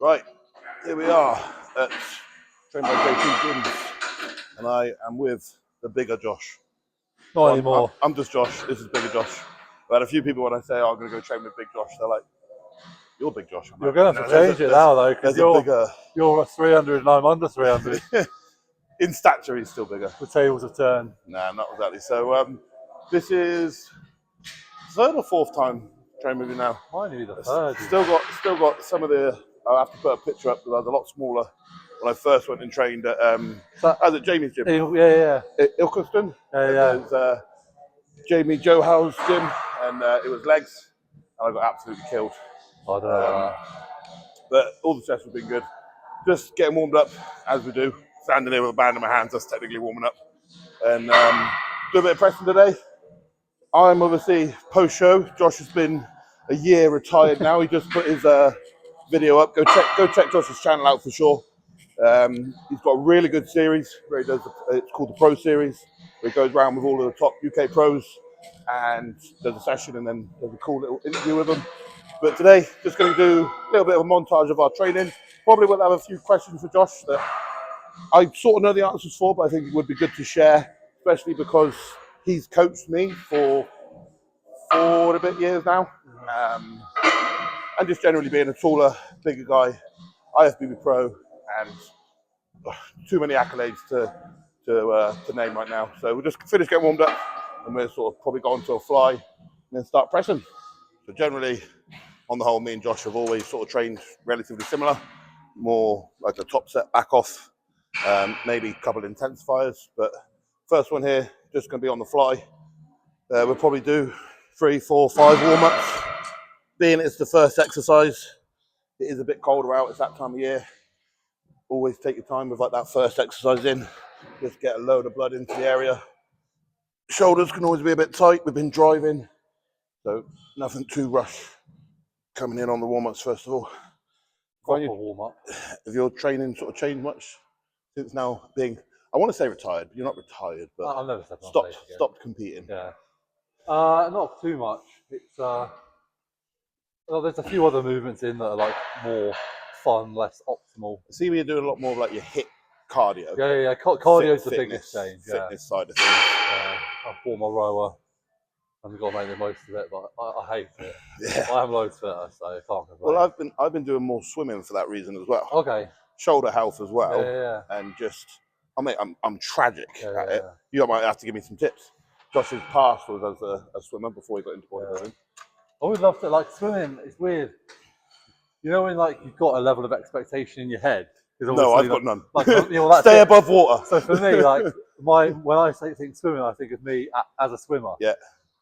Right, here we are at TBJP Gym, and I am with the bigger Josh. Not anymore. I'm just Josh. This is bigger Josh. But I had a few people when I say, "Oh, I'm going to go train with Big Josh," they're like, "You're Big Josh." You're going to have to change it now, though, because you're 300 and I'm under 300. In stature, he's still bigger. The tables have turned. Nah, not exactly. So this is third or fourth time training with you now. Might be the third. Still got some of the. I'll have to put a picture up because I was a lot smaller when I first went and trained at at Jamie's gym. Yeah. Ilkeston. Yeah. It was Jamie Joe Howe's gym, and it was legs, and I got absolutely killed. I don't know. But all the sessions have been good. Just getting warmed up as we do. Standing here with a band in my hands, that's technically warming up. And do a bit of pressing today. I'm obviously post-show. Josh has been a year retired now. He just put his video up. Go check Josh's channel out for sure. He's got a really good series where he does. It's called the Pro Series, where he goes around with all of the top UK pros and does a session and then does a cool little interview with them. But today, just going to do a little bit of a montage of our training. Probably will have a few questions for Josh that I sort of know the answers for, but I think it would be good to share, especially because he's coached me for 4 and a bit years now. And just generally being a taller, bigger guy, IFBB pro, and too many accolades to name right now. So we'll just finish getting warmed up, and we'll sort of probably go on to a fly, and then start pressing. So generally, on the whole, me and Josh have always sort of trained relatively similar, more like a top set back off, maybe a couple of intensifiers. But first one here, just going to be on the fly. We'll probably do 3, 4, 5 warm-ups. Being it's the first exercise, it is a bit colder out, it's that time of year. Always take your time with like that first exercise in. Just get a load of blood into the area. Shoulders can always be a bit tight. We've been driving, so nothing too rush. Coming in on the warm-ups first of all. Proper warm-up. Have your training sort of changed much since now being, I want to say retired, but you're not retired, but I've never stopped competing. Yeah. Not too much. It's well, there's a few other movements in that are like more fun, less optimal. I see you're doing a lot more of like your HIIT cardio. Yeah. Cardio's the biggest change. Fitness side of things. I bought my rower. I've got to make the most of it, but I hate it. Yeah. I am loads fitter, so I can't complain. Well, I've been doing more swimming for that reason as well. Okay. Shoulder health as well. Yeah. And just, I'm tragic at it. You might have to give me some tips. Josh's past was as a swimmer before he got into bodybuilding. I would love to, like, swimming. It's weird. You know when like you've got a level of expectation in your head. No, I've got none. Like, well, stay above water. So for me, like when I think swimming, I think of me as a swimmer. Yeah.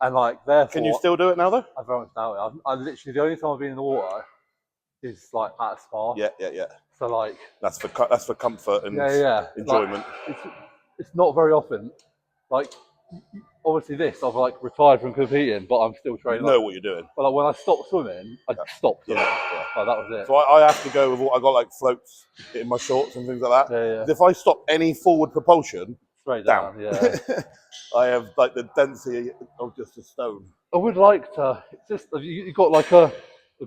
And like therefore, can you still do it now though? I very much doubt it. I literally the only time I've been in the water is like at a spa. Yeah. So like that's for comfort and enjoyment. Like, it's not very often. Like obviously this, I've like retired from competing, but I'm still training. You know what you're doing. But like when I stopped swimming, I stopped swimming. Yeah. Like, that was it. So I have to go with what I got, like floats in my shorts and things like that. Yeah. If I stop any forward propulsion, straight down. Yeah. I have like the density of just a stone. I would like to. It's just you got like a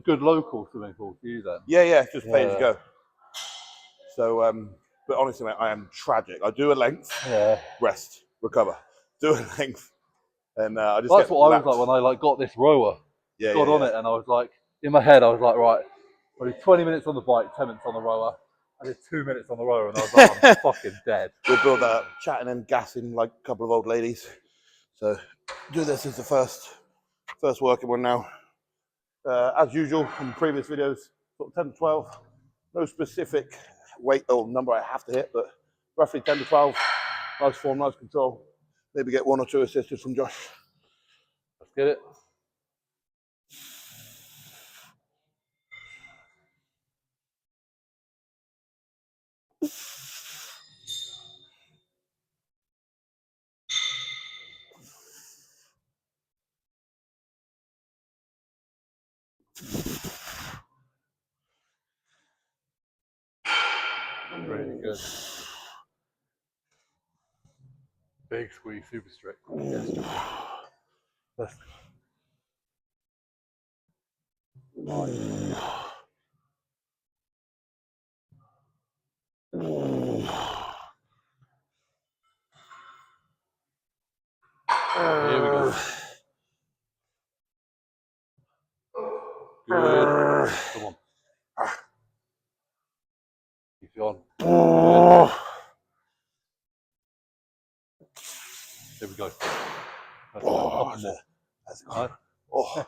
good local swimming pool for you then. Yeah. Just pay as you go. So, but honestly, mate, I am tragic. I do a length, rest, recover, do a length, and I just. That's what I was like when I like got this rower. Got on it, and I was like, in my head, I was like, right, I did 20 minutes on the bike, 10 minutes on the rower. I did 2 minutes on the rower, and I was like, I'm fucking dead. We'll build that up, chatting and gassing like a couple of old ladies. So, do this as the first working one now. As usual from previous videos, sort of 10 to 12. No specific weight or number I have to hit, but roughly 10 to 12. Nice form, nice control. Maybe get 1 or 2 assists from Josh. Let's get it. Really good. Big squeeze, super strict. Yes. Nice. Here we go. Good. Come on. Keep you on. Good. There we go. That's nice. Oh,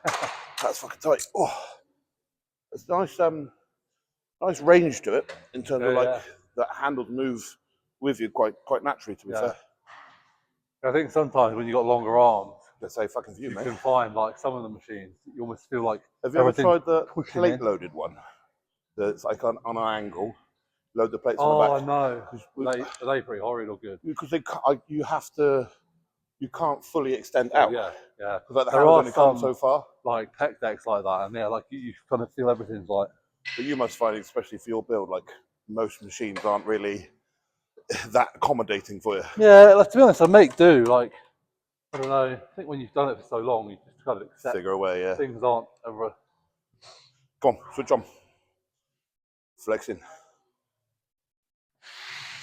that's fucking tight. Oh, it's nice. Nice range to it in terms of like that handles move with you quite naturally. To be fair, I think sometimes when you got longer arms, let's say fucking view, you mate. can find like some of the machines. You almost feel like. Have you ever tried the plate loaded one? That's like on an angle. Load the plates on the back. Oh no, are they pretty horrid or good? Because you can't fully extend out. Yeah. Because like the handles only come so far. Like pec decks like that, and like you kind of feel everything's like. But you must find, especially for your build, like most machines aren't really that accommodating for you. Yeah, like, to be honest, I make do. Like, I don't know. I think when you've done it for so long, you just kind of accept. Figure away, yeah. Things aren't ever. Go on, switch on. Flexing.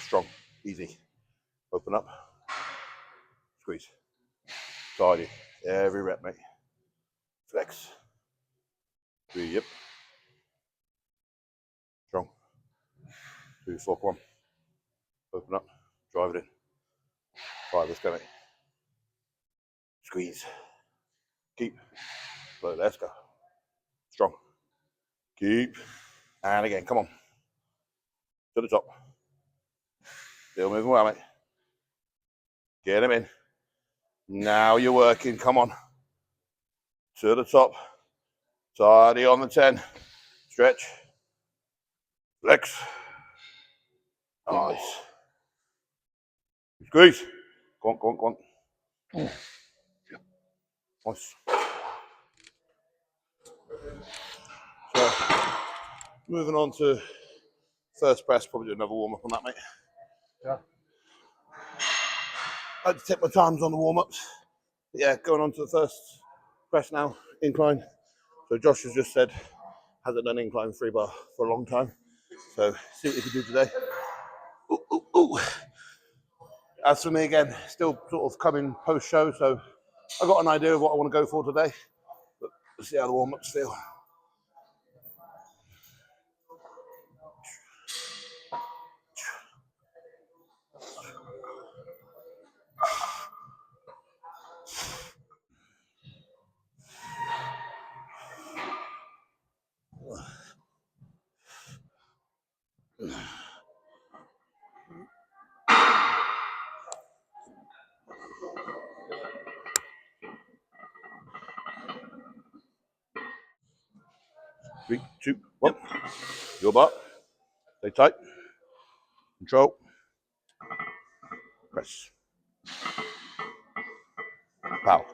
Strong, easy. Open up. Squeeze. Tidy. Every rep, mate. Flex. 3, yep. Strong. 2, 4, come on. Open up. Drive it in. 5, let's go, mate. Squeeze. Keep. Slow, let's go. Strong. Keep. And again, come on. To the top. Still moving well, mate. Get him in. Now you're working, come on. To the top. Tidy on the 10. Stretch. Flex. Nice. Squeeze. Go on, go on, go on. Nice. So, moving on to first press, probably do another warm up on that, mate. Yeah. I had to take my times on the warm ups. Yeah, going on to the first press now, incline. So Josh has just said, hasn't done incline 3 bar for a long time. So see what he can do today. Ooh, ooh, ooh. As for me again, still sort of coming post show, so I got an idea of what I want to go for today. But we'll see how the warm ups feel. Three, two, one. Your butt. Stay tight. Control. Press. Power.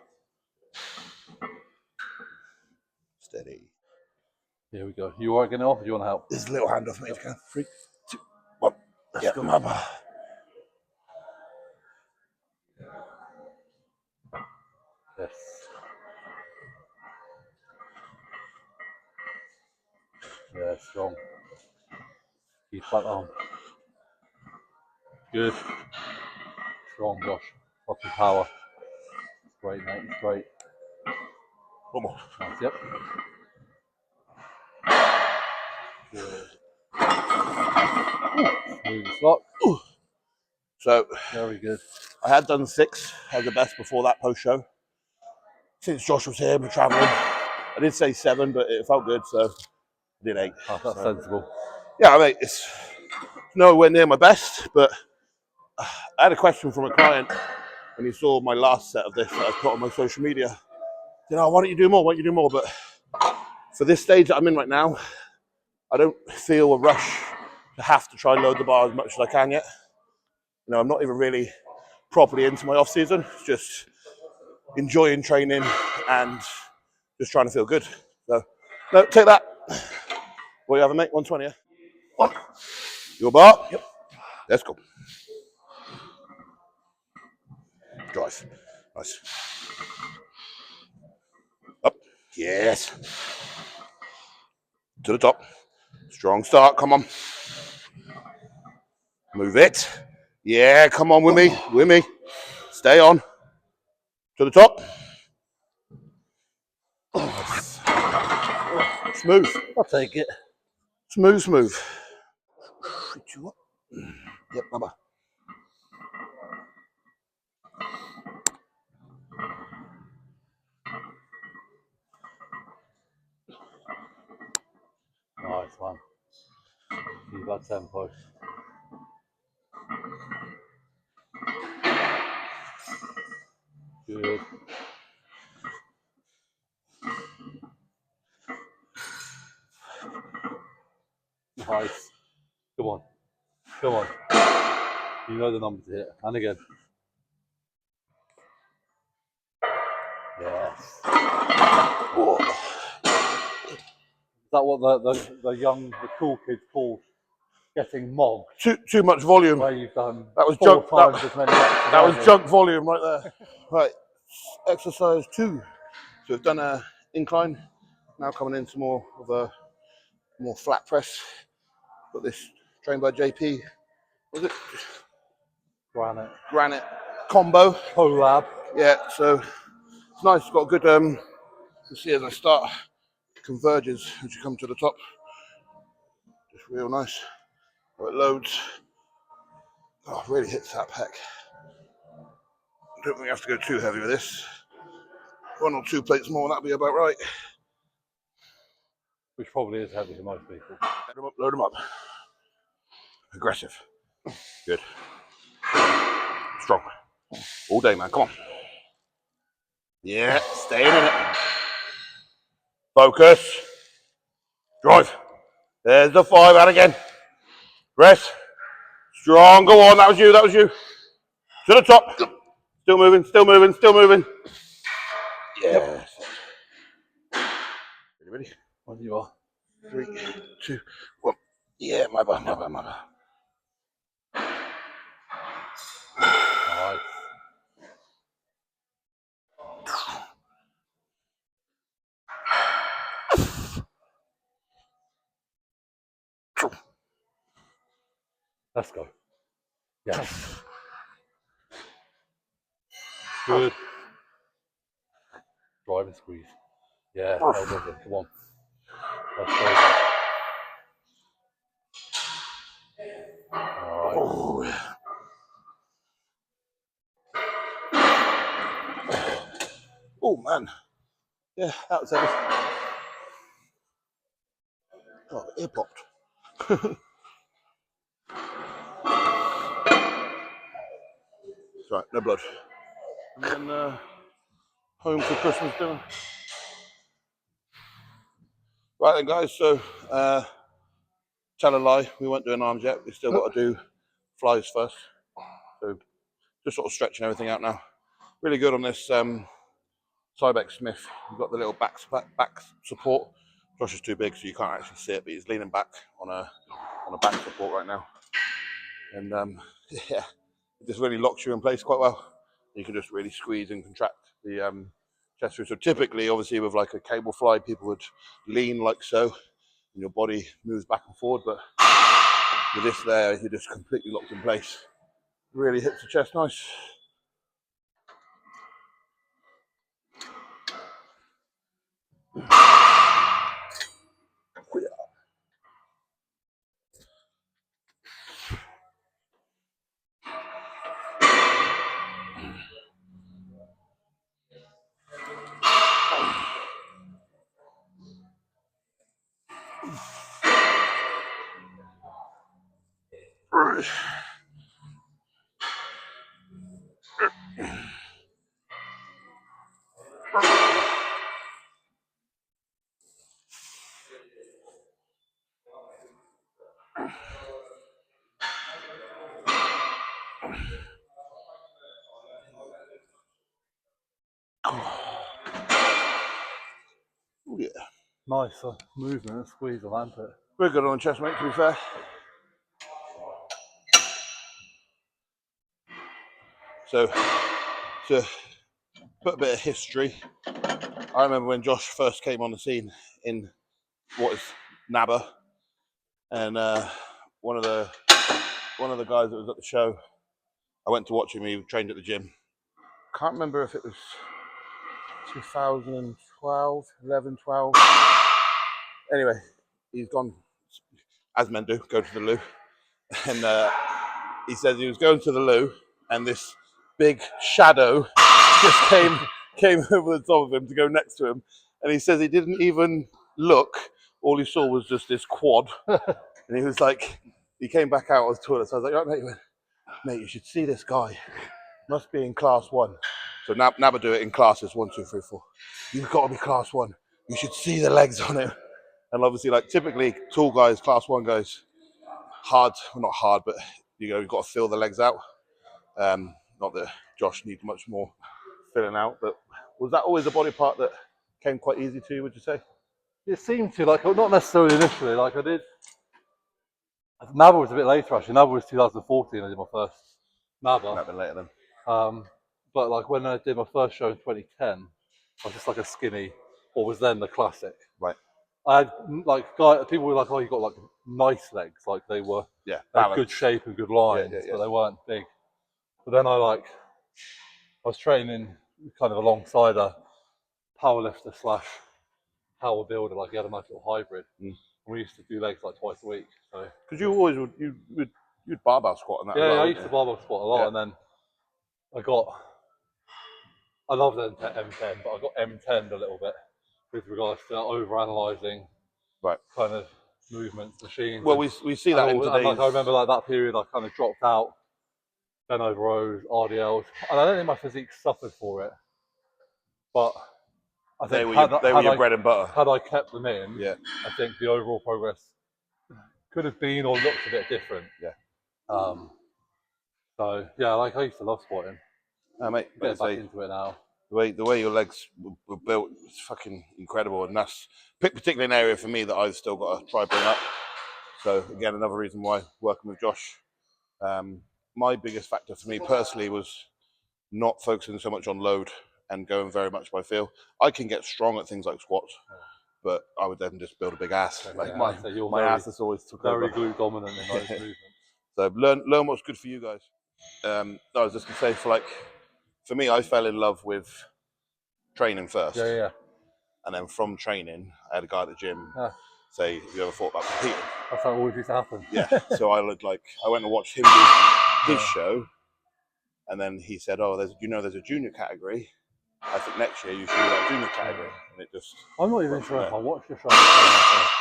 Steady. Here we go. You working it off or do you want to help? There's a little hand off, mate. Yep. 3, 2, 1. Let's go, Mama. Yes. Yeah, strong. Keep that on. Good. Strong, Josh. Lots of power. It's great, mate. It's great. One more. Nice, yep. Good. Smooth as rock. So, very good. I had done 6 as the best before that post show. Since Josh was here, we're traveling. I did say 7, but it felt good, so I did 8. Oh, that's sensible. Yeah, I mean, it's nowhere near my best, but I had a question from a client when he saw my last set of this that I put on my social media. You know, why don't you do more? Why don't you do more? But for this stage that I'm in right now, I don't feel a rush to have to try and load the bar as much as I can yet. You know, I'm not even really properly into my off season. It's just enjoying training and just trying to feel good. So, no, take that. What you having, mate? 120, yeah? 1. Your bar? Yep. Let's go. Drive. Nice. Up. Yes. To the top. Strong start. Come on. Move it. Yeah, come on with me. Stay on. To the top. Nice. Smooth. I'll take it. Smooth. Yep, bye-bye. Nice one. Keep that tempo. Good. Nice. Come on. You know the number to hit. And again. Yes. Oh. Is that what the cool kids call getting mogged? Too much volume. Where you've done that was four junk. times as many reps. That was junk volume right there. Right, exercise 2. So we've done a incline. Now coming into more of a more flat press. Got this trained by JP. Was it? Granite combo. Collab. Yeah, so it's nice. It's got a good, you see as I start, converges as you come to the top. Just real nice. It loads. Oh, really hits that pec. Don't think we have to go too heavy with this. 1 or 2 plates more, that'll be about right. Which probably is heavy for most people. Load them up. Aggressive. Good. Strong. All day, man. Come on. Yeah, staying in it. Focus. Drive. There's the 5 out again. Rest. Strong. Go on. That was you. To the top. Still moving. Yes. Ready? When you are. 3, 2, 1. Yeah, my bad. Nice. Let's go. Yes. Good. Drive and squeeze. Yeah, elbows in. Come on. Let's go. Alright. Oh, man. Yeah, that was heavy. Oh, the ear popped. Right, no blood. And then home for Christmas dinner. Right then, guys, so tell a lie, we won't do an arms yet. We've still got to do flies first. So just sort of stretching everything out now. Really good on this Cybex Smith. You've got the little back support. Josh is too big, so you can't actually see it, but he's leaning back on a back support right now. And yeah, it just really locks you in place quite well. You can just really squeeze and contract the chest through. So typically, obviously, with like a cable fly, people would lean like so, and your body moves back and forward. But with this there, you're just completely locked in place. Really hits the chest nice. Oh yeah. Nice movement and squeeze of armpit. Very good on the chest, mate, to be fair. So, to put a bit of history, I remember when Josh first came on the scene in what is NABA, and one of the one of the guys that was at the show, I went to watch him. He trained at the gym. Can't remember if it was 2012, 11, 12. Anyway, he's gone, as men do, go to the loo. And he says he was going to the loo, and this big shadow just came over the top of him to go next to him. And he says he didn't even look. All he saw was just this quad. And he was like, he came back out of the toilet. So I was like, right, mate, he went, mate, you should see this guy. Must be in class 1. So Nabba do it in classes 1, 2, 3, 4. You've got to be class 1. You should see the legs on him. And obviously, like typically, tall guys, class 1 guys, hard, well, not hard, but you've got to fill the legs out. Not that Josh needs much more filling out, but was that always a body part that came quite easy to you, would you say? It seemed to, like, not necessarily initially. Like I did. NABBA was a bit later actually. NABBA was 2014. I did my first NABBA. Might have been later then. But like when I did my first show in 2010, I was just like a skinny, what was then the classic. Right. I had like people were like, oh, you got like nice legs, like they were had good shape and good lines, but they weren't big. But then I was training kind of alongside a powerlifter / power builder, like he had a nice little hybrid. And we used to do legs like twice a week. So because you always you'd barbell squat and that. Yeah, I used to barbell squat a lot, and then I loved M10, but I got M10'd a little bit with regards to overanalyzing kind of movements, machines. Well, we see that in today's. Like I remember like that period, I kind of dropped out, bent over rows, RDLs, and I don't think my physique suffered for it, but I think they were your bread and butter. Had I kept them in, I think the overall progress could have been or looked a bit different. So yeah, like I used to love squatting. Mate, get back into it now. The way your legs were built is fucking incredible, and that's particularly an area for me that I've still got to try bring up. So again, another reason why working with Josh. My biggest factor for me personally was not focusing so much on load and going very much by feel. I can get strong at things like squats, but I would then just build a big ass. Like my ass has always took over. Very glute dominant in those movements. So learn what's good for you guys. I was just gonna say for me, I fell in love with training first. And then from training, I had a guy at the gym say, "Have you ever thought about competing?" That's how it always used to happen. So I went and watched him do his show, and then he said, "Oh, there's a junior category. I think next year you should do that junior category." And it just. I'm not even sure if I watched the show. The first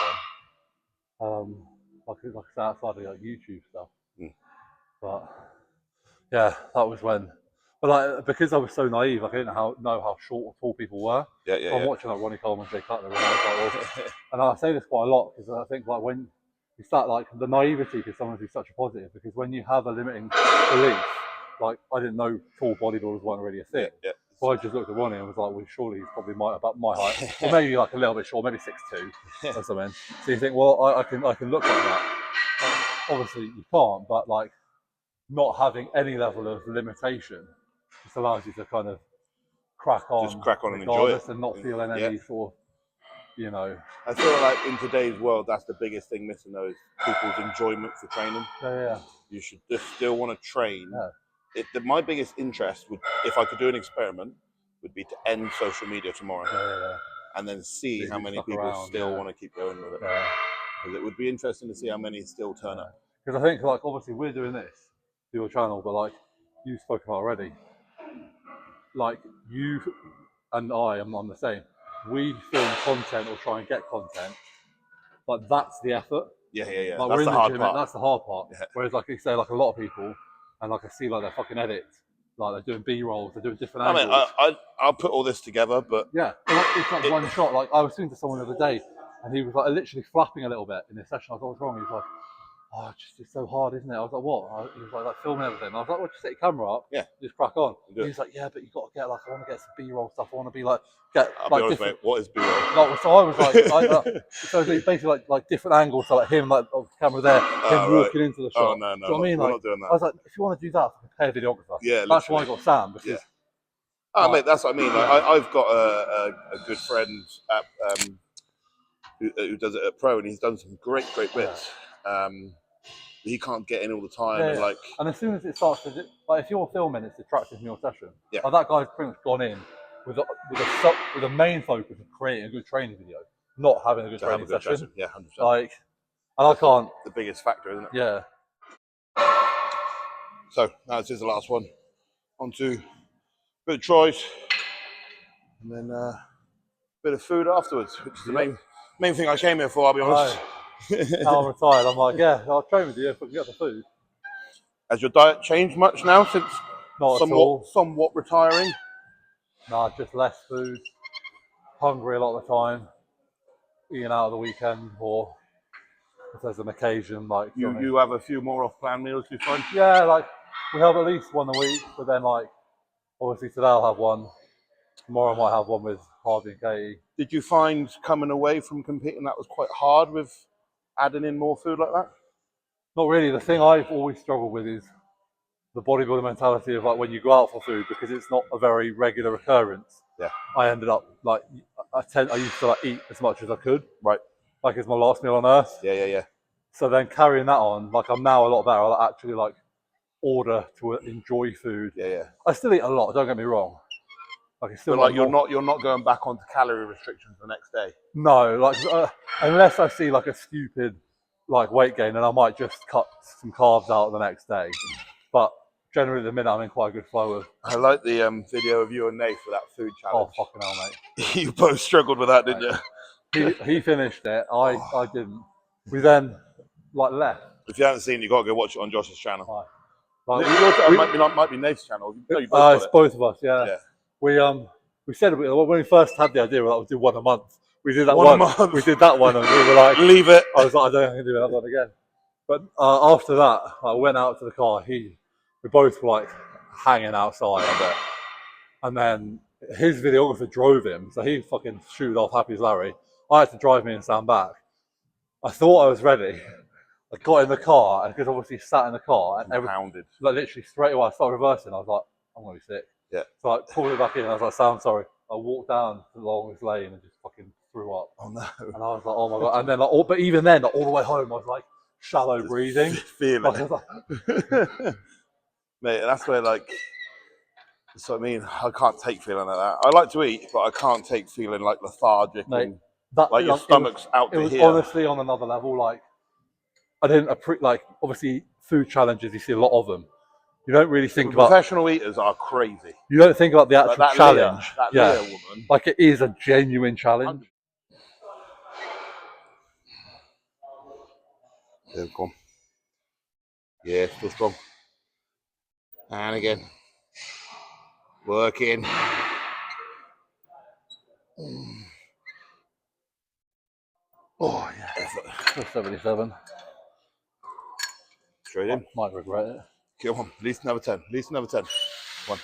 one. Like I said, outside of like YouTube stuff. But yeah, that was when. But like, because I was so naive, like, I didn't know how short or tall people were. So I'm watching like Ronnie Coleman, Jay Cutler, and I was like, well, and I say this quite a lot because I think like when you start like the naivety can sometimes be such a positive because when you have a limiting belief, like I didn't know tall bodybuilders weren't really a thing. So I just looked at Ronnie and was like, well, surely he's probably about my height, or maybe like a little bit short, maybe 6'2" or something. So you think, well, I can look like that. Like, obviously you can't, but like not having any level of limitation just allows you to kind of crack on and enjoy it and not feel any sort of, I feel like in today's world, that's the biggest thing missing though, is people's enjoyment for training. You should just still want to train. My biggest interest would, if I could do an experiment, would be to end social media tomorrow. And then see how many people still want to keep going with it. Because it would be interesting to see how many still turn up. Because I think, like, obviously we're doing this to your channel, but like you spoke about already, like you and I'm the same. We film content or try and get content, but that's the effort. Like that's the hard part. That's the hard part. Whereas, like you say, like a lot of people, and like I see, like their fucking edits, like they're doing B-rolls, they're doing different angles. I mean, I'll put all this together, but it's like one shot. Like I was speaking to someone the other day, and he was like literally flapping a little bit in this session. I was like, what's wrong? He was like, oh, it's so hard, isn't it? I was like, what? He was like filming everything. And I was like, well, just set your camera up, just crack on. He was like, yeah, but you got to get like, I want to get some B-roll stuff. I want to be like, I'll be honest, mate, what is B-roll? Like, so I was like, so it's basically like different angles. So like him, like the camera there, him walking into the shot. Oh no, do you know what I mean? We're like, not doing that. I was like, if you want to do that, pay a videographer. That's why I got Sam because. Mate, that's what I mean. Like, I've got a good friend who does it at Pro, and he's done some great bits. he can't get in all the time. Yeah, And like, and as soon as it starts to, like, if you're filming, it's detracting from your session. Yeah. Like, that guy's pretty much gone in with a main focus of creating a good training video, not having a good training session. Yeah, 100%. Like, and I can't. The biggest factor, isn't it? Yeah. So now this is the last one. On to a bit of tries, and then a bit of food afterwards, which is the main thing I came here for. I'll be honest. Now I'm retired. I'm like, yeah, I'll train with you if we can get the food. Has your diet changed much now since Not at all. somewhat retiring? Nah, just less food. Hungry a lot of the time. Eating out of the weekend, or if there's an occasion, like you have a few more off-plan meals, you find? Yeah, like we have at least one a week, but then like obviously today I'll have one. Tomorrow I might have one with Harvey and Katie. Did you find coming away from competing that was quite hard with adding in more food like that? Not really. The thing I've always struggled with is the bodybuilder mentality of like when you go out for food, because it's not a very regular occurrence. Yeah. I ended up like I used to like eat as much as I could. Right. Like it's my last meal on earth. Yeah. So then carrying that on, like I'm now a lot better. I actually like order to enjoy food. Yeah. I still eat a lot. Don't get me wrong. Like it's still but like you're not going back onto calorie restrictions the next day. No, like unless I see like a stupid like weight gain, then I might just cut some carbs out the next day. But generally, at the minute, I'm in quite a good flow of. I like the video of you and Nate for that food challenge. Oh fucking hell, mate! You both struggled with that, didn't you? He finished it. I didn't. We then like left. If you haven't seen it, you got to go watch it on Josh's channel. Right. Like, might be Nate's channel. No, you both it's both of us. Yeah. We said when we first had the idea, we'll do one a month. We did that one. We did that one, and we were like, leave it. I was like, I don't think I can do that one again. But after that, I went out to the car. We both were like hanging outside a bit, and then his videographer drove him, so he fucking shooed off happy as Larry. I had to drive me and Sam back. I thought I was ready. I got in the car, and because obviously sat in the car, and pounded. Like literally straight away, I started reversing. I was like, I'm gonna be sick. Yeah. So I pulled it back in. And I was like, Sam, sorry. I walked down the longest lane and just fucking threw up. Oh no. And I was like, oh my god. And then like, but even then, like, all the way home, I was like shallow breathing, feeling. Like, Mate, that's where like. That's what I mean. I can't take feeling like that. I like to eat, but I can't take feeling like lethargic. Mate, and like your stomach's out to here. It was honestly on another level. Like I didn't like obviously food challenges. You see a lot of them. You don't really think about professional eaters are crazy. You don't think about the actual like challenge. Leah woman. Like it is a genuine challenge. There we go. Yeah, still strong. And again. Working. Oh yeah. 77. Straight in. Might regret it. Come on, at least another 10. At least another 10. 1,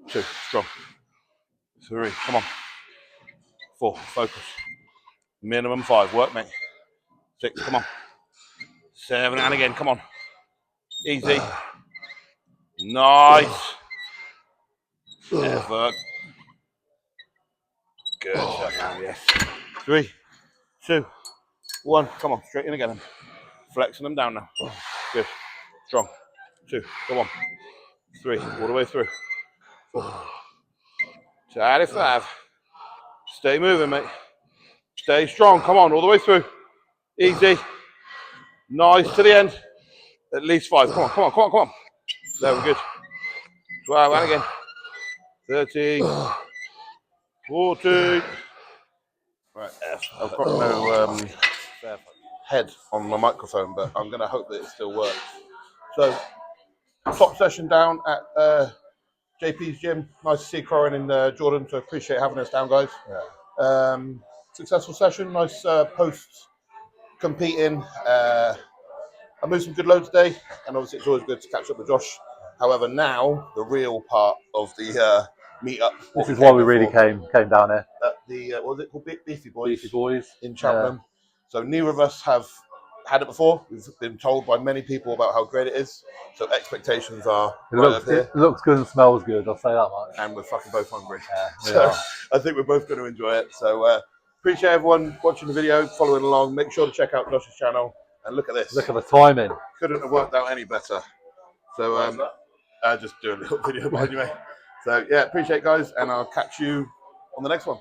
2, strong. 3, come on. 4, focus. Minimum 5, work, mate. 6, come on. 7, and again, come on. Easy. Nice. Effort. Good. Yes. 3, 2, 1. Come on, straight in again. Flexing them down now. Good. Strong. 2, come on. 3, all the way through. 4. 5. Stay moving, mate. Stay strong. Come on, all the way through. Easy. Nice to the end. At least 5. Come on, come on, come on, come on. There, we're good. 12, and again. 13. 14. Right, I've got no head on my microphone, but I'm going to hope that it still works. So, top session down at JP's gym. Nice to see Corin and Jordan, so appreciate having us down, guys. Yeah. Successful session, nice post competing. I moved some good loads today, and obviously it's always good to catch up with Josh. However, now the real part of the meet-up. This is why we really came down here. At the, what was it called? Beefy Boys. Beefy Boys. In Cheltenham. Yeah. So neither of us have had it before. We've been told by many people about how great it is. So expectations are it looks good and smells good, I'll say that much. And we're fucking both hungry. Yeah, so I think we're both going to enjoy it. So appreciate everyone watching the video, following along. Make sure to check out Josh's channel. And look at this. Look at the timing. Couldn't have worked out any better. So just do a little video behind you, mate. So yeah, appreciate it, guys, and I'll catch you on the next one.